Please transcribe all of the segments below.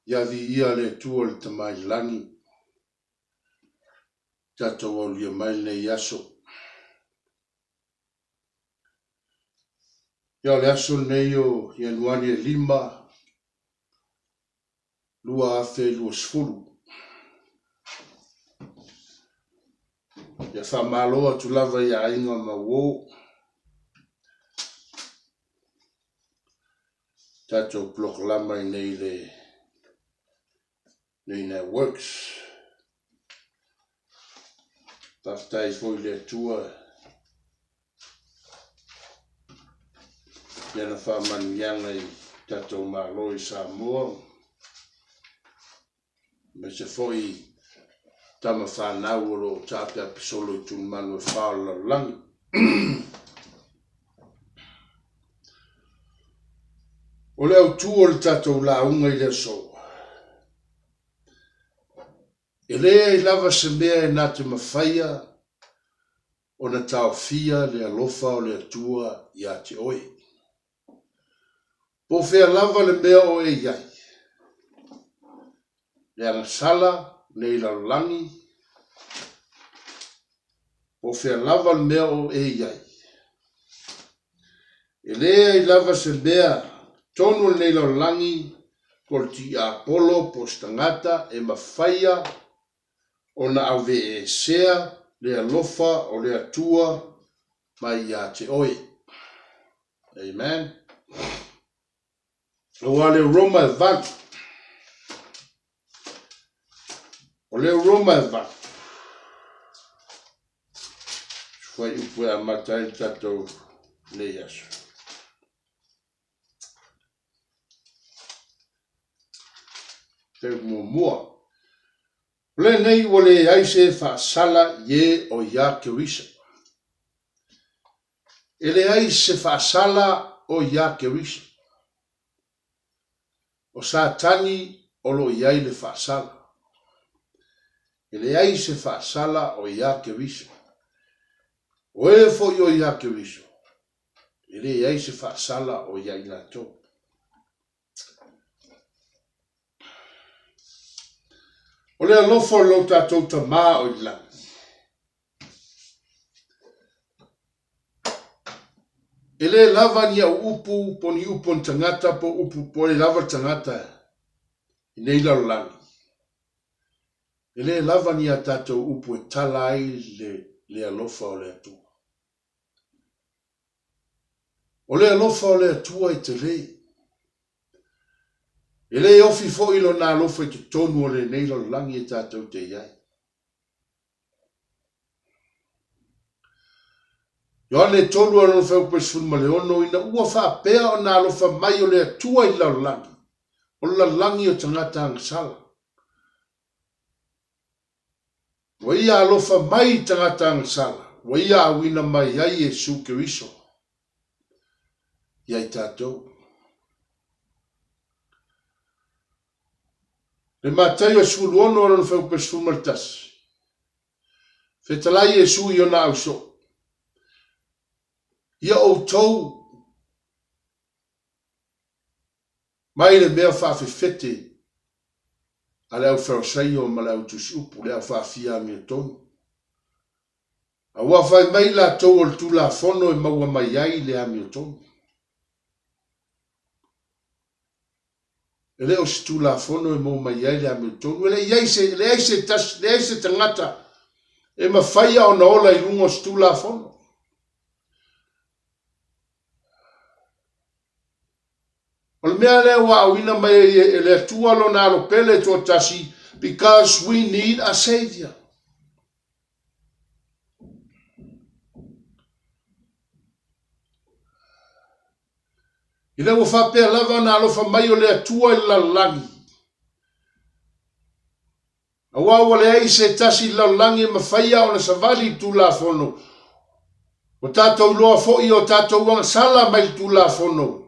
ia vi ia le tua le tamai langi. Tatou au lia mai nei aso. Ia le aso nei o Ianuari 5, lua afe lua sfulu. Ia whamaloa tu lava ia ainga mawō. Tatou proklama i nei le nei works. Taftai foi le tua. Ia na whamanianga i tatou malo i Samoa. Me se foi tama whanau o lo tāpea pisolo i tūn manu e whaala langi. O leo tua le tatou launga i le so. E lea i lava se mea e nate mawhaia o na tau fia le alofa o le atua i ate oe. Po fea lava le mea o e iai. Le angasala le ilalangi. Po fea lava le mea o e iai. E lea i lava se mea tonu le ilalangi kol ti Apollo postangata e mawhaia o na au ve e sea le alofa o le atua mai ia te oe. Amen. O ale Roma e van. O le Roma e van. Fai upu a matai tatou le yasu. Te mua. Le nei wale aise fa sala ye o ya kerisa. Ele aise fa sala o ya kerisa. O satani o lo yai le fa sala. Ele aise fa sala o ya kerisa. O e fo yo ya kerisa. Ele aise fa sala o ya ilato. O le alofo lo tatou tamā o i langi. E le lava ni au upu po ni upu on tangata po upu po le lava tangata i nei lau langi. E le lava ni a tatou upu e tala ai le alofa o le atua. O le alofa o le atua i te rei. E le ofi fo ilo na alofa i te tonu o le nei lau langi e tatou te iai. Ioane tolu alo feu pe sunma le ono ina ua wha pea o na alofa mai o le atua i lau langi. O la langi o tangata angasala. Wa ia alofa mai tangata angasala. Wa ia awina mai ai e su keriso. Iai tatou. Le matai o sulu ono alo feu pe sunma le tasi. Fetalai e su i ona au so. Ia o tau mai le mea whawhewhete a leo whaosai o ma leo tusiupu leo whawhia mi o tonu. A ua whai mai la tau o le tula fono e maua mai ai le ami o tonu. E leo si tula fono e maua mai ai le ami o tonu. E le eise tangata e ma whaia o na ola i rungo si tula fono. O le mea leo wa awina mai e le atua lo na alo pele to tasi because we need a savior. I leo whapea lava na alo whamai o le atua i la langi. A wawa le eise tasi la langi ma whaia o na savali tu la fono. O tātou loa fo'i o tātou wang sala mai tu la fono.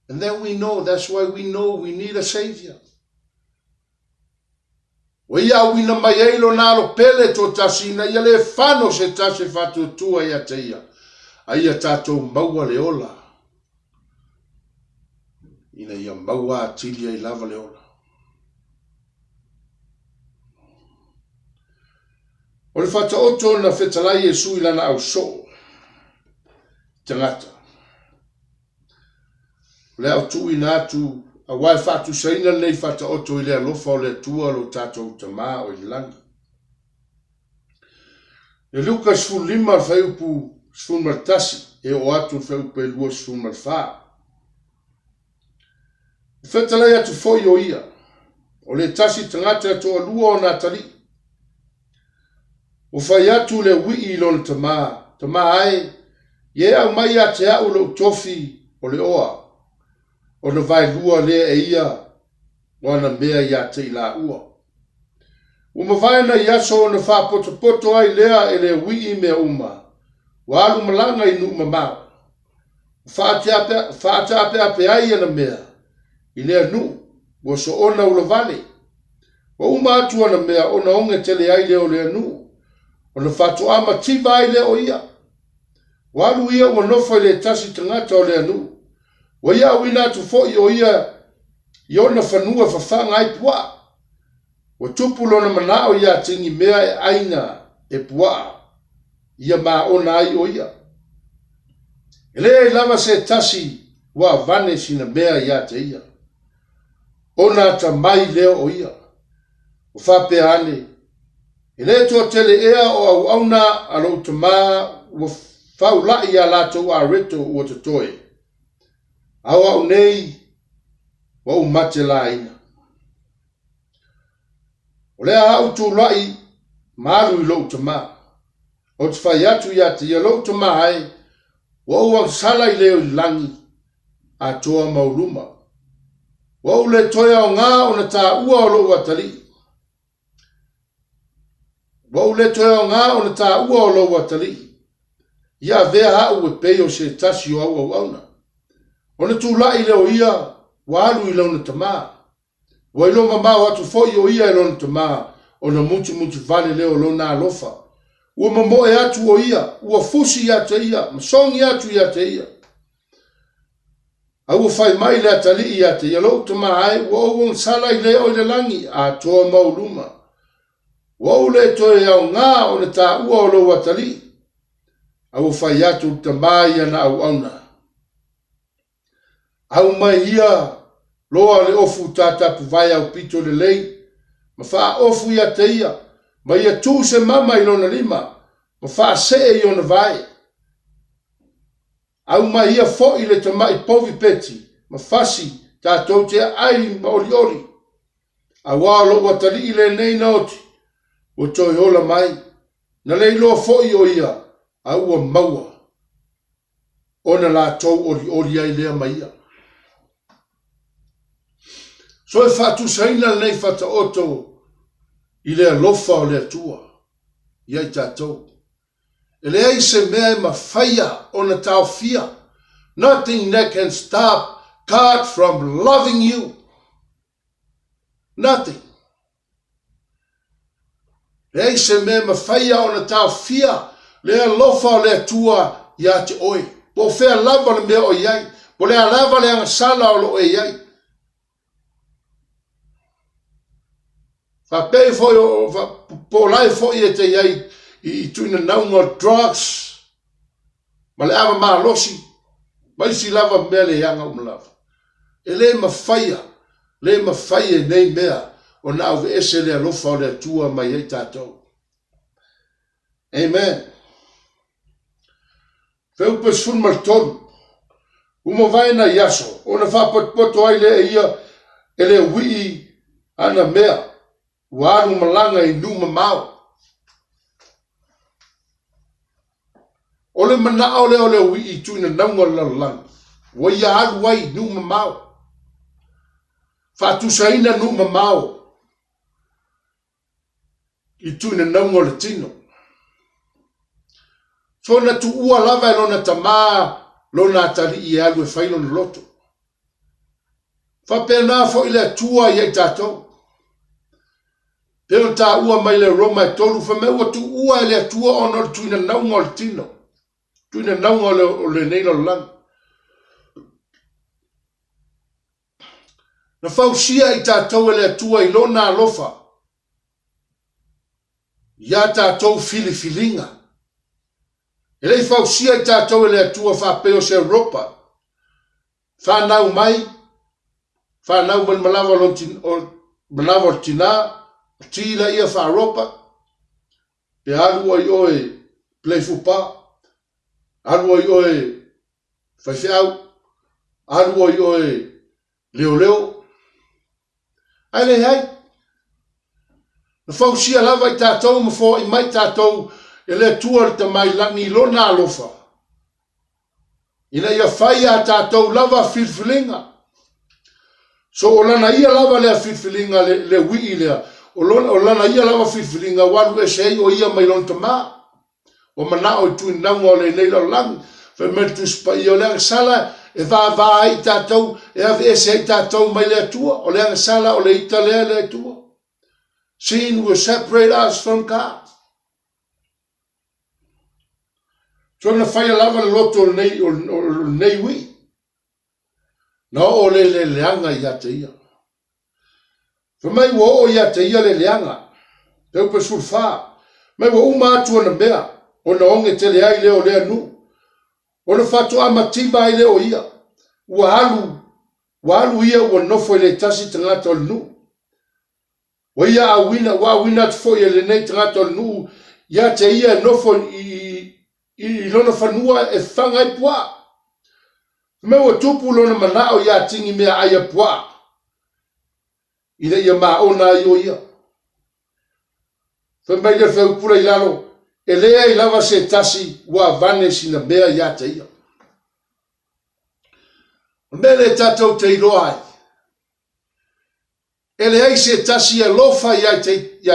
And then we know, that's why we know we need a savior. O ia wina mai eilo nalo pele to tasina, ia le whano se tase whatu tua ia te ia. A ia tātou maua le ola. Ina ia maua atilia i lava le ola. O le whataoto na whetalai e sui lana au so. Tangata. Le au tui nātu a wai whatu saina nei whataoto i le alofa o le tua lo tātou tamā o i langa. Le luka sfun lima al whaiupu sfun maltasi e o atu whaiupu e lua sfun malwha. Whetalai atu foi o ia. O le tasi tangata atoa lua o nā tali. O whai atu le wii lona tamā. Tamā ai, ie au mai a te au lo tofi o le oa. O na vai lua le e ia wana mea ia te ila ua. O mawai na iaso o na wha poto ai lea e le wii mea uma. Wa alu malanga i nu mamau. Wha ape ape ai ana mea. I lea nu, wa so ona ula vale. Wa uma atu ana mea ona onge tele ai leo lea nu. O na whatu ama tiva ai leo ia. Wa alu ia ua nofo i le tasi tangata o lea nu. Wa ia wina atu fo i o ia i ona whanua whawhanga ai pua. Wa tupu lona manao ia tingi mea e aina e pua. Ia maa ona ai o ia. Ele lava se tasi wa vane sina mea ia te ia. Ona ta mai leo o ia. O whape ane. Ele toa tele ea o au auna alo tama wa whau lai a lato a reto ua te toe. Au au nei wa umate la ina. O lea au tu lai maru i lo tama. O te whai atu ia te ia lo tama hai wa ua sala i leo i langi a toa mauruma. Wa ule toia o ngā o na tā ua o lo watali. Wa ule toia o ngā o na tā ua o lo watali. Ia vea hau e peo se tasi o au auna. O na tū lai leo ia wa alu i launa tamā. Wa ilo mamau atu foi o ia i launa tamā o na mutu vale leo lo nā lofa. Ua mamoe atu o ia, ua fusi ia te ia, masongi atu ia te ia. Au fai mai le atali ia te ia lo tama ai, ua ouang sala i leo i le langi a toa mauluma. Ua ule toe au ngā o na tā ua o lo atali. Au fai atu tama ia na au auna. Au mai ia loa le ofu tata puvai au pito le lei, ma faa ofu ia te ia. Ma ia tū se mama i lona lima, ma wha se i ona vai. Au ma ia fo i le tamai povi peti, ma whasi tātou te ai ma ori ori. A wālo watari i le nei nauti, o toi hola mai, na lei loa fo i o ia, a ua maua. Ona la tau ori ori ai lea mai ia. So e whatu saina nei whata oto, i lea lofa o lea tua, iai tātou. E lea i se mea e mawhaia o na tau fia. Nothing that can stop God from loving you. Nothing. Lea i se mea e mawhaia o na tau fia, lea lofa o lea tua ia te oi. Po whea lava le mea o iai, po lea lava le angasala o lo e iai. Fa pei foi o po lai foi e te iai i tuina naunga drugs. Ma le ama maa losi. Ma isi lava mea le yanga umlava. E le mawhaia nei mea o na au ese le alofa o le tua mai ei tātou. Amen. Feu pes fun maltonu. Uma vai na yaso. Ona whapoto ai le ia e le wii ana mea. Waru malanga i numa mau. Ole mana ole wi i tuina naunga lalang. Wa ia alu wai numa mau. Fatu saina numa mau. I tuina naunga le tino. So na tu ua lava e lona tamā, lona atari i alu e whaino na loto. Whapena fo ile atua i ei tātou. Pero ta ua mai le Roma e tolu fa me ua tu ua ele atua ono tuina naunga o le tino. Tuina naunga o le neila lang. Na fausia i tātou ele atua i lona alofa. ia tātou filifilinga. E lei fausia i tātou e le atua whapeo se Europa. Whanau mai, whanau man malawa o tina, tila ia wha Europa, pe alu ai oe pleifupa, alu ai oe whaiwhiau, alu ai oe leo. Ai le hai, na fausia lava i tātou, mafo i mai tātou, e le tua le tamai langi lona alofa. Ina ia whai a tātou lava filfilinga. So o lana ia lava lea filfilinga le wii lea. O lana ia lava filfilinga walu e sei o ia mai lon tama. O mana o tui nanga o le neila langi. Fe mentu spa i o lea sala e va ai tātou e ave e sei tātou mai lea tua. O lea sala o le ita lea tua. Sin will separate us from God. So na whaia lava le loto o nei wi. Na o le leanga i ate ia. Whamai wo o i ate ia le leanga. Teu pa sulfa. Mai wo uma atua na mea. O na onge tele ai leo lea nu. O na whatu amatima ai leo ia. Wa alu ia ua nofo i le tasi tangata o nu. Wa ia awina tfo i le nei tangata o nu. Ia te ia nofo i lona whanua e whangai pua. Mewa tupu lona manao ia tingi mea aia pua. Ina ia maona i o ia. Whamai le whaupura i lalo. E lea i lava se tasi wa vane sina mea ia te ia. Mele tatou te iroa ai. E lea i se tasi e lofa ia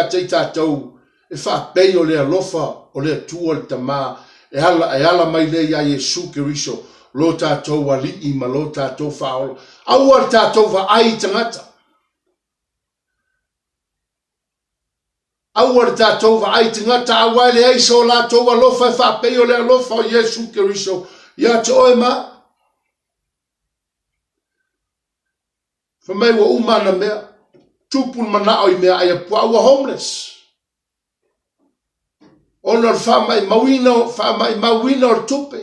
te tatou. E whapei o lea lofa o lea tua le tamaa. E ala mai le ia Yesu Keriso lo tātou wali i ma lo tātou whaolo. Aua tātou wa ai tangata. Aua tātou wa ai tangata awa le ai so la tō wa lofa e whapei o le lofa o Yesu Keriso. Ia te oe ma. Whamai wa umana mea. Tupun manao i mea ai a pua ua homeless. Ona whamai mawina o tupe.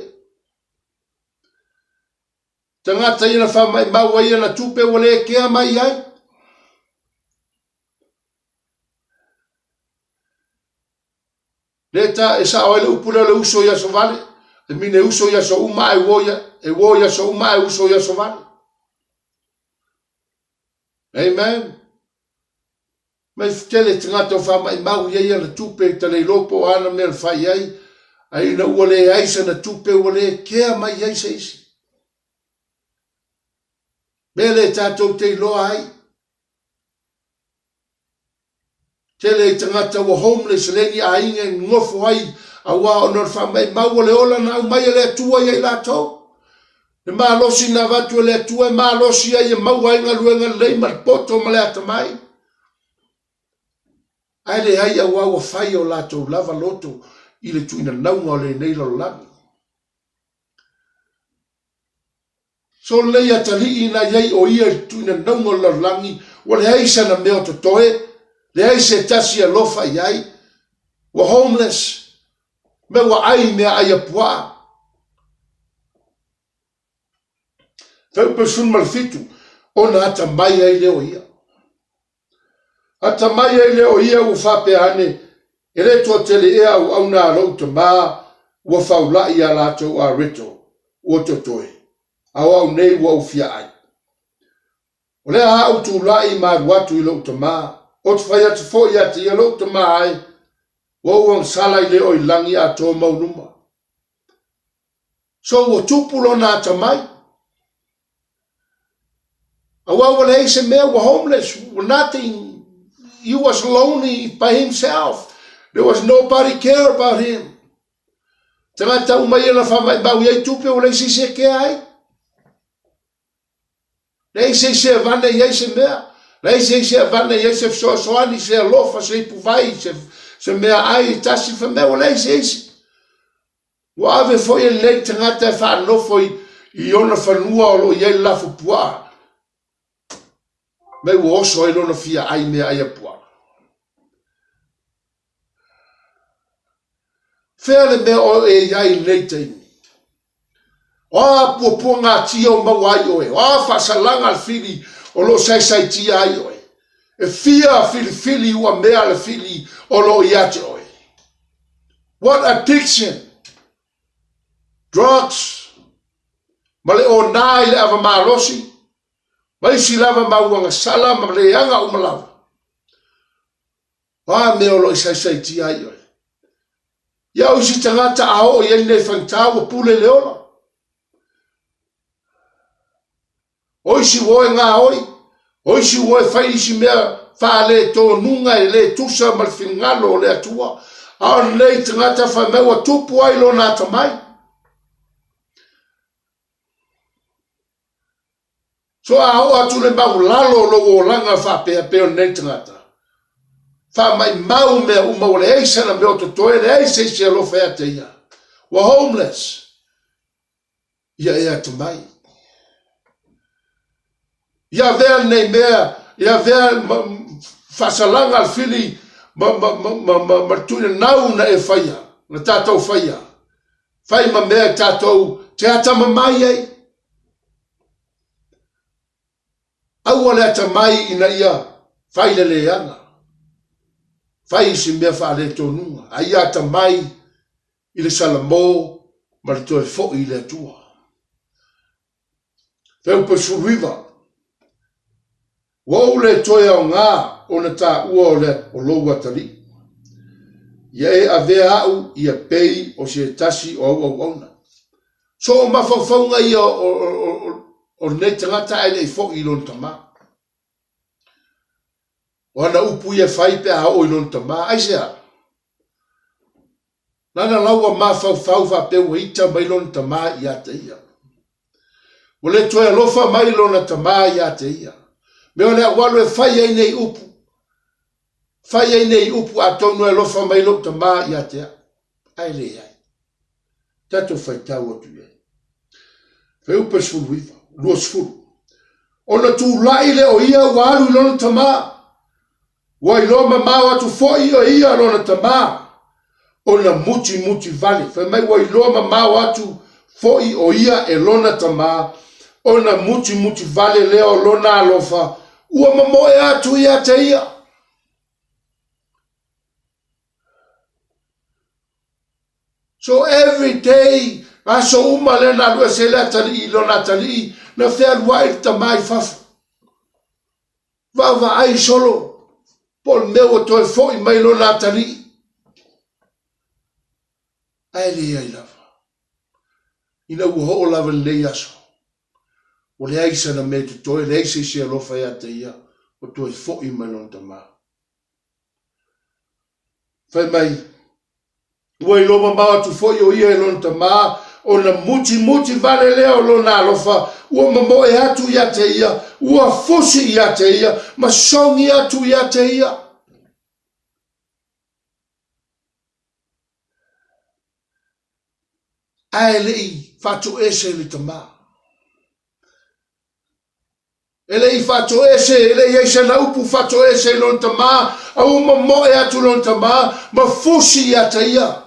Tangata ina whamai mawai na tupe wale kea mai ai. Leta e sa oile upura le uso ia so vale. E mine uso ia so uma e woia so uma e uso ia so vale. Amen. Mai tele tangata o whamai mau ia na tupe ta le lopo ana mea whai ai. Ai na ua le aisa na tupe ua le kea mai ai se isi. Mele tātou te loa ai. Tele tangata ua homeless leni a inge ngofo ai. A wā onor whamai mau le ola na umai le atua iai lātou. Ne maa losi na vatu le atua e maa losi ai e mau ai ngaluenga lei marpoto ma le atamai. Ai le hai a wawa whai o lātou lava loto i le tuina naunga o le neilo langi. So lei atali ina iai o ia i tuina naunga o le langi wa le haisa na meo to toe, le haisa tasi a lofa iai, wa homeless, me wa ai mea ai a pua. Whaupe sun malfitu, ona ata mai ai leo ia. Ata mai ai leo ia u whape ane, e le toa tele ea au nā rauta mā, ua whaulai a lātou a reto, o totoe, au nei ua ufia ai. O lea hau tu lai mā ruatu i rauta mā, o te whai atu fo i ati i rauta mā ai, ua uang salai leo i langi a tō maunuma. So ua tupulo nā ata mai. Awa le se mea were homeless, were nothing. He was lonely by himself. There was nobody care about him. Tangata umai na whamai bau iei tupe o leisi se ke ai. Leisi se vane iei se mea. Leisi se vane iei se soani se alofa se puvai se mea ai tasi whamea o leisi eisi. Wa ave foi e lei tangata e whanofo i ona whanua o lo iei lafu pua. Mai wo oso e lona fia ai mea ai apua. Fea le mea o e iai nei teimi. O a pua ngā tia o mawai o e. O a whasalanga al fili o lo sai tia ai o e. E fia fili ua mea le fili o lo iate o e. What addiction? Drugs. Ma le o nai le ava marosi. Ma isi lava mauanga sala ma le anga o malawa. Wa mea o lo sai tia ai o e. Ia o isi tangata a o i nei whangtau o pule leola. O isi woe ngā oi. O isi woe whai isi mea wha le tō nunga e le tusa mal whingalo o le atua. A o nei tangata wha meua tupu ai lo nā tamai. So a o atu le mau lalo lo o langa wha pea peo nei tangata. Wha mai mau mea umau le eisa na meo to toe le eisa isi alo whea te ia. Wa homeless. Ia ea tamai. Ia vea nei mea, ia vea whasalanga al fili ma tuina nau na e whaia, na tātou whaia. Whai ma mea tātou te atama mai ei. Aua le atamai ina ia whai le leanga. Whai isi mea wha le tonunga. A ia atamai i le salamo ma le toe fo i le atua. Wheu pa suruiva. Wau le toe au ngā o na tā ua o le o lou atali. Ia e a vea au i a pei o se tasi o au auna. So o mawhawhaunga ia o nei tangata e nei foki i lon tamā. O ana upu ia whai pe a o i lon tamā. Aisea. Nana laua mawhawhau wha peu hita mai lon tamā i a te ia. O le toe alofa mai lona tamā i a te ia. Me o lea walu e whai ei nei upu. Whai ei nei upu a tonu e lofa mai lop tamā i a te a. Ai le ai. Tato whai tau atu e. Wheu pa sfuru iwa. Lua sfuru. O na tū lai le o ia walu i lona tamā. Wa i loma mau atu foi o ia lona tamā. O na muti vale. Whai mai wa i loma mau atu foi o ia e lona tamā. O na muti vale leo lona alofa. Ua mamoe atu ia te ia. So every day, aso uma le na lua se le atali, lona atali, na whea luai ta mai fafu. Vava ai solo, pol meu toi foi mai lona atali. Ai le ai lava. Ina ua ho lava le aso. O le aisa na me te toi, le aisa isi alofa ea te ia, o toi fo'i mai lona tamā. Whai mai, ua i loma mau atu fo'i o ia i lona tamā, o na muti vale leo lona alofa, ua mamoe atu ia te ia, ua fusi ia te ia, ma songi atu ia te ia. Ae lei, fatu ese li tamā. Ele I fato ese, ele I eisa na upu fato ese lon tamā, a uma moe atu lon tamā, ma fusi ia te ia.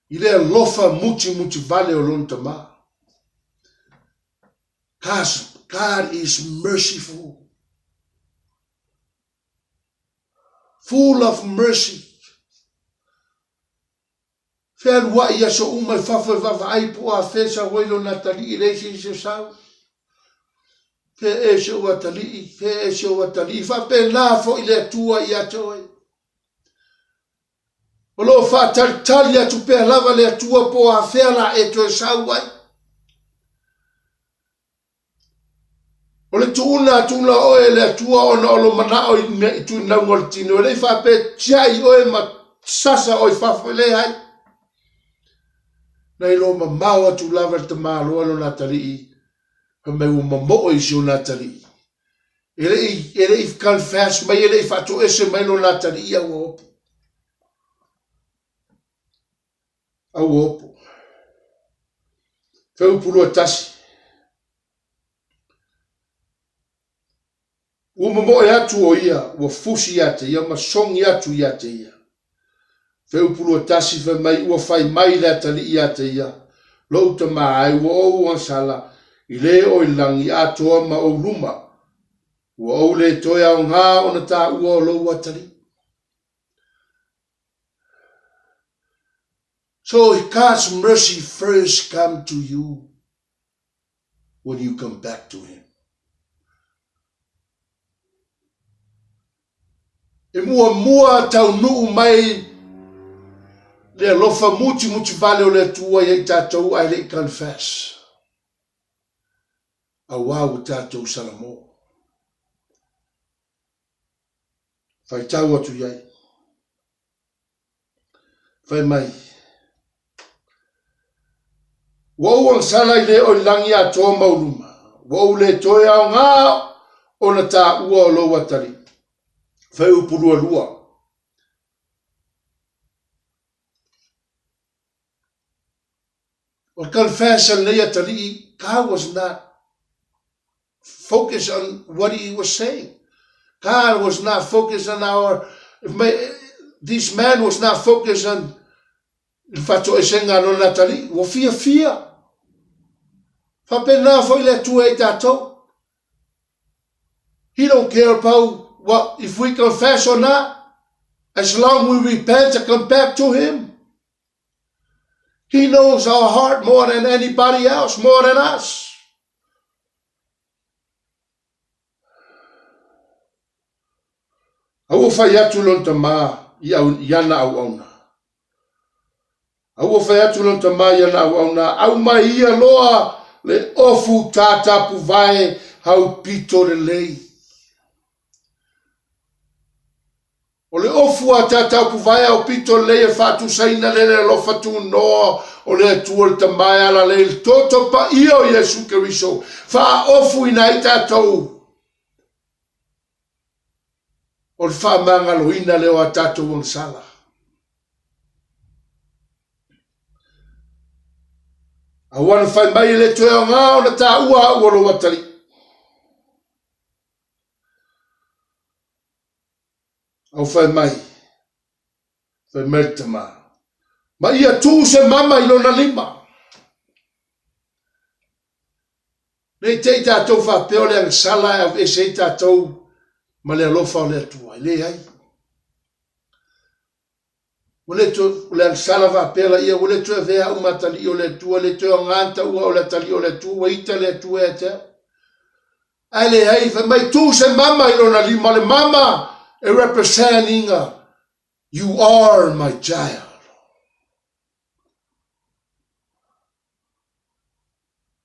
I lea lofa muti vale o lon tamā. God is merciful. Full of mercy. Whea lua ia so umai whawhai wawa aipu a whesa wailo na tali I reisi I se sau. Pe e se ua tali, fa pe la fo I le atua I atoe. O lo fa tali atu pe lava le atua po a whea la e toe sau ai. O le tuuna oe le atua o na olo mana o I tu na ngoltino. Le fa pe tiai oe ma sasa o I fafele ai. Na ilo ma mau atu lava te malo alo na tali I. Me uma mo I si o natali. Ele I confess mai ele I fatu ese mai no natali I au opo. Au opo. Feu pulu atasi. Uma mo e atu o ia, ua fusi ia te ia, ma songi atu ia te ia. Wheupulu tasi wha mai ua whai mai le tali ia te ia. Lou ta mai ua ou ang sala i le o ilangi atoa ma o luma. Ua ou le toia o ngā o na tā ua o lou atari. So God's mercy first come to you when you come back to Him. E mua tau nuu mai le alofa muti vale o le tua i tātou ai le confess. A wau tātou salamo. Whai tau atu iai. Whai mai. Wau ang salai le o langi a toa mauruma. Wau le toe au ngā o na tā ua o lo watari. Whai upurua lua. Or confession le atari, God was not focused on what he was saying. God was not focused on this man was not focused on fato esenga no natali. Wa fia. Fa pena foi le tu e tato. He don't care about what if we confess or not. As long as we repent and come back to him. He knows our heart more than anybody else, more than us. Au fai atu lon tama iana au auna. Au fai atu lon tama iana au auna. Au mai ia loa le ofu tata puvae hau pito le lei. O le ofu a tata puvae hau pito le lei e fatu saina le lofa tu noa o le atua le tamae ala le toto pa io Yesu Keriso. Fa ofu ina i tatou. O le whamanga loina leo a tātou ang sala. A wana whai mai le toe o ngā o na tā ua lo watari. Au whai mai. Whai mai tama. Ma ia tū se mama i lona lima. Nei te tātou whapeo le ang sala e se tātou ma le alofa o le atua, le ai. O le ang sala va pela ia, o le tue vea umatali o le atua, le tue o nganta ua o le tali o le atua, ita le atua e te. Ai le ai, fa mai tu se mama i lona lima, le mama e representing you are my child.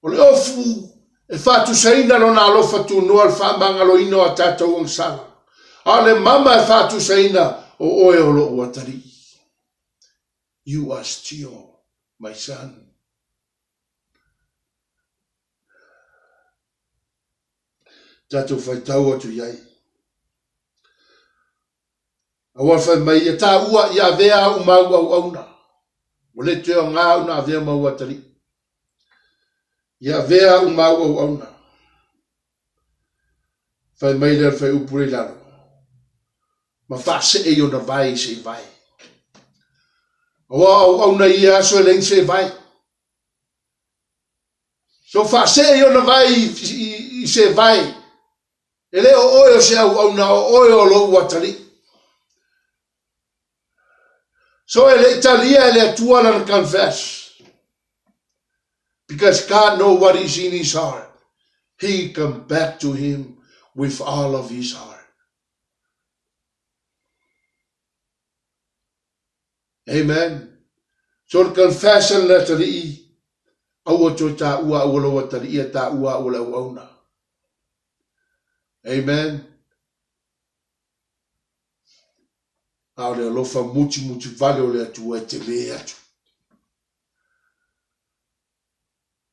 O le ofu, e fatu saina lona alofa tu noa al whamanga lo ino a tātou ang sala. A le mama e fatu saina o oe o lo uatari. You are still my son. Tātou whai tau atu iai. Awa whai mai e tā ua i a vea u mau au auna. O le teo ngā una a vea mau atari. Ia vea u mau au auna. Whai mai lea whai upure laro. Ma whase e o na vai se vai. Awa au auna i aso e len se vai. So whase e o na vai i se vai. E leo oe o se au auna o oe o lo watari. So e le italia e le atua na confess. Because God knows what is in his heart. He come back to him with all of his heart. Amen. So the confession letter i aua to ta ua ua watari ia ta ua ua auna. Amen. Au le alofa muti vale o le atua e te le atu.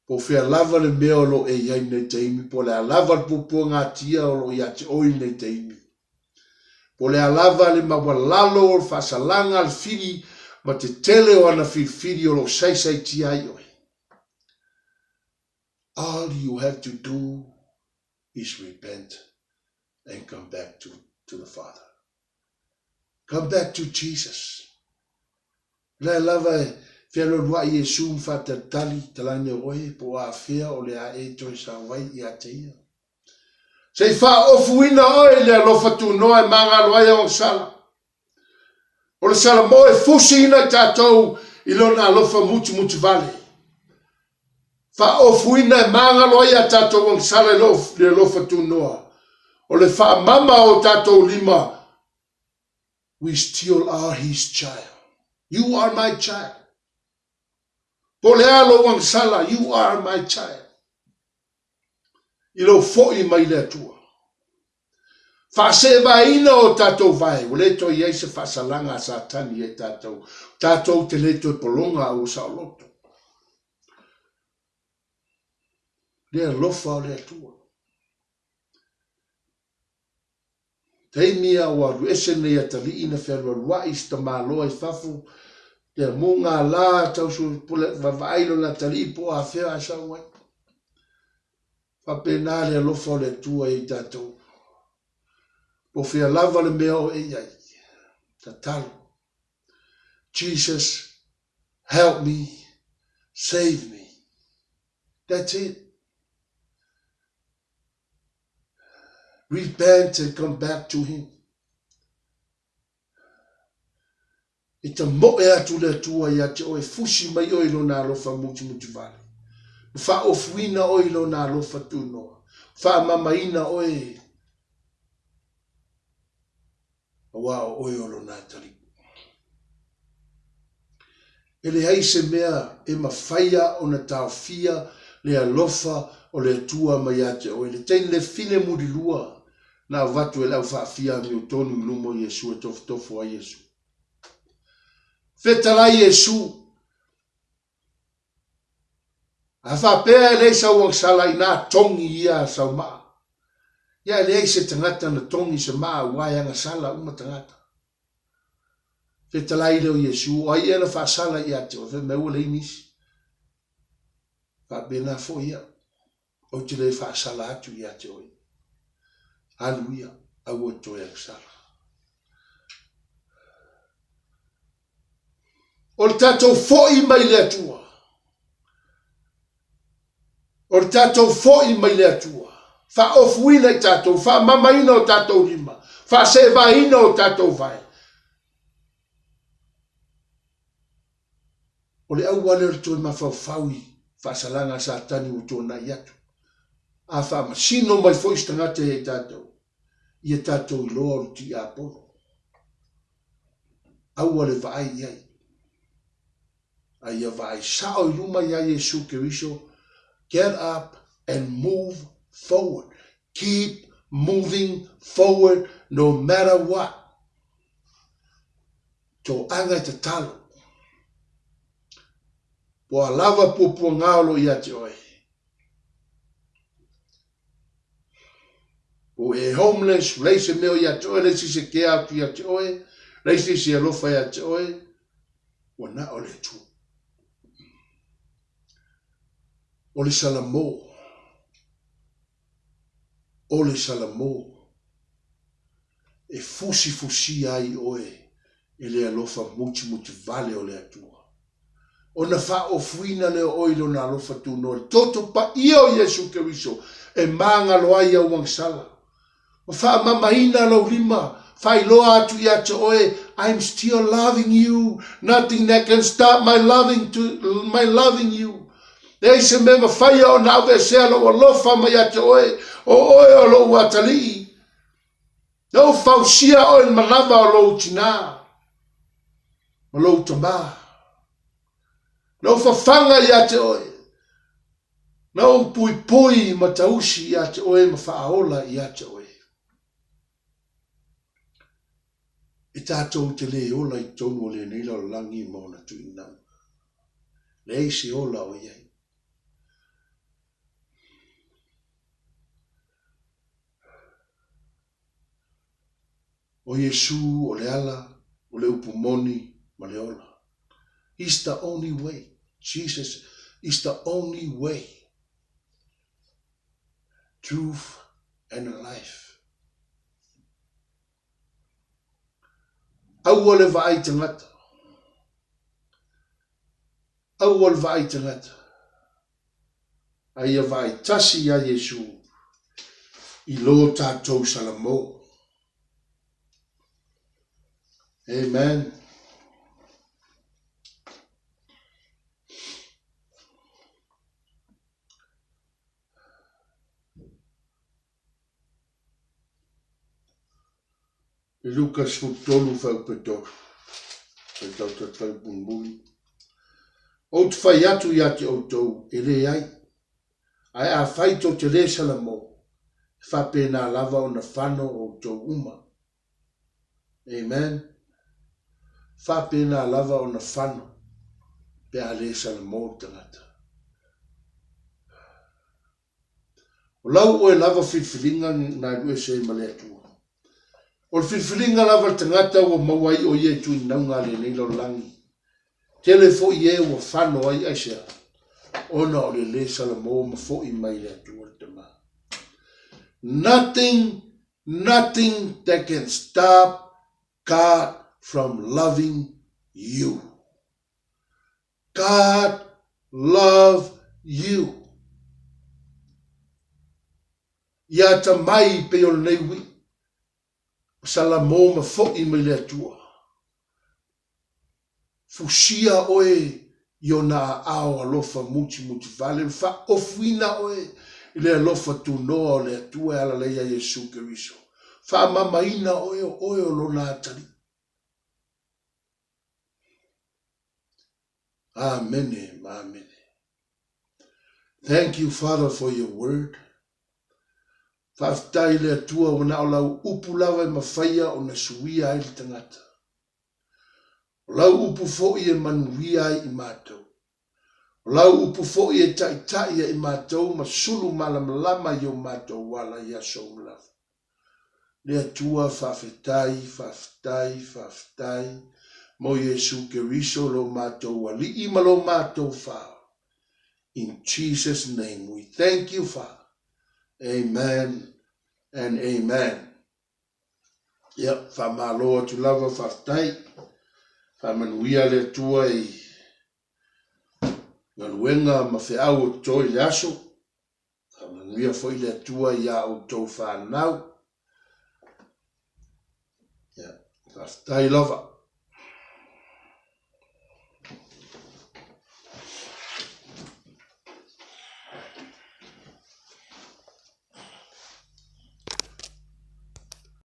Po fea lava le mea o lo e iai nei teimi, po le alava le pupu ngā tia o lo ia te oi nei teimi. Po le alava le mawalalo o le whasalanga le fili, ma te tele o ana fili o lo saisai tia i oi. All you have to do is repent and come back to the Father. Come back to Jesus. Le lava e fia lo lua Yesu mfatatali talane oe po a fia o le a e toi sa wai i a teia. Sei fa ofuina oe le alofa tu noa e manga loa ia o sala. O le sala mo e fusi ina tatou i lona alofa mutu vale. Fa ofuina e manga loa ia tatou o sala le alofa tu noa. O le fa mama o tatou lima. We still are his child. You are my child. Po le alo wang sala, you are my child. I lo fo'i mai le atua. Fa se vaina o tatou vai. O le to iei se fa salanga sa tani e tatou. Tatou te le to polonga o sa loto. Le lofa o le atua. Teimia o aru ese nei atali ina wherua rua ista maloa I fafu. Te munga la tau su pule vavailo na tali po a whea sa wai. Fa pena le lofa o le atua I tatou. Po whea lava le mea o e iai. Ta talo. Jesus, help me, save me. That's it. Repent and come back to him. E ta moe atu le tua ia te oe fusi mai oi lo na alofa muti vale. Fa ofuina oi lo na alofa tu noa. Fa mamaina oi. Wow, oi o lo na tali. Ele hei se mea e mawhaia o na taofia le alofa o le tua mai ate oe. Le tein le fine muri lua. Na watu e lau whaafia mi o tonu lumo Yesu e tofu a Yesu. Fetala Yesu. A whapea e leisa uang sala I nā tongi ia sau maa. Ia e leisa tangata na tongi sa maa waianga sala uma tangata. Fetala I leo Yesu. O ai ena wha sala ia te o me ua leinis. Whapea na fo ia. O te le wha sala atu ia te oi. Hallelujah. Au to e sala. O tatou fo'i mai le atua. O tatou fo'i mai le atua. Fa ofuina I tatou, fa mamaina o tatou lima. Fa sevaina o tatou vai. O le au wale o toi mawhauwhaui, fa salanga sa tani o tōna I atu. A fa masino mai fo'i stangate e tatou. Ia tatou I loa o ti apolo. Au wale vai iai. Ia vai sao I luma ia Yesu Keriso. Get up and move forward. Keep moving forward no matter what. To anga te talo. Po a lava pupua ngalo ia te oe. O e homeless, leise meo ia te oe, leise se ke atu ia te oe, leise se alofa ia te oe, o na o le tu. O le salamo. O le salamo. E fusi ai oe, e le alofa muti vale o le atua. O na wha o fuina leo oilo na alofa tu no. Toto pa io Yesu Keriso, e manga loa ia uang sala. O wha mamaina lo lima, whai loa atu ia te oe, I'm still loving you. Nothing that can stop my loving you. Nei se me mawhaia o na awe sea lo alofa mai ate oe, o oe o lo watali. No fausia oe malava o lo utina. O lo utama. No fafanga ia te oe. No pui matausi ia te oe ma whaaola ia te oe. E tātou te le ola I tonu o le nila o langi mauna tuinam. Le eisi ola o iei. O Yesu o le ala, o le upumoni ma le ola. He's the only way. Jesus is the only way, truth, and life. Au le vai te ngata. au al vai tangata. Ai a vai tasi a Yesu i lo tātou salamo. Amen. Lukas futolu fau peto. Petau tatau bumbui. O te whai atu ia te outou, e le ai. Ai a whai to te le salamo. Whape nā lava o na whano o tau uma. Amen. Whape nā lava o na whano. Pe a le salamo tangata. O lau o e lava whiwhiringa nā rue se male atua. O whiwhiringa lava tangata o mawai o ie tui naunga le neilo langi. Tele fo ie o whano ai aisea. Ona o le salamo ma fo i mai le atua tama. Nothing that can stop God from loving you. God love you. Ia ta mai pe o nei wi. Salamo ma fo i mai le atua. Fusia oe yo na ao alofa muti vale fa ofuina oe le alofa tu noa le atua ala leia Yesu Keriso. Fa mamaina oe o lona atari. Amen, amen. Thank you, Father, for your word. Whaftai le atua o na o lau upu lawa e mawhaia o na suia ai li tangata. O lau upu fo i e manuia ai i mātou. O lau upu fo i e tai i mātou ma sulu malama i o mātou wala i aso umlafu. Le atua whawhetai, mo Yesu Keriso lo mātou wali i malo mātou whao. In Jesus' name we thank you, Father. Amen and amen. Yep, whamaloa tu lava whawhetai. Whamanuia le atua i ngaluenga ma whiau o toi le aso. Whamanuia foi le atua i a o tau whanau. Yep, whawhetai lava.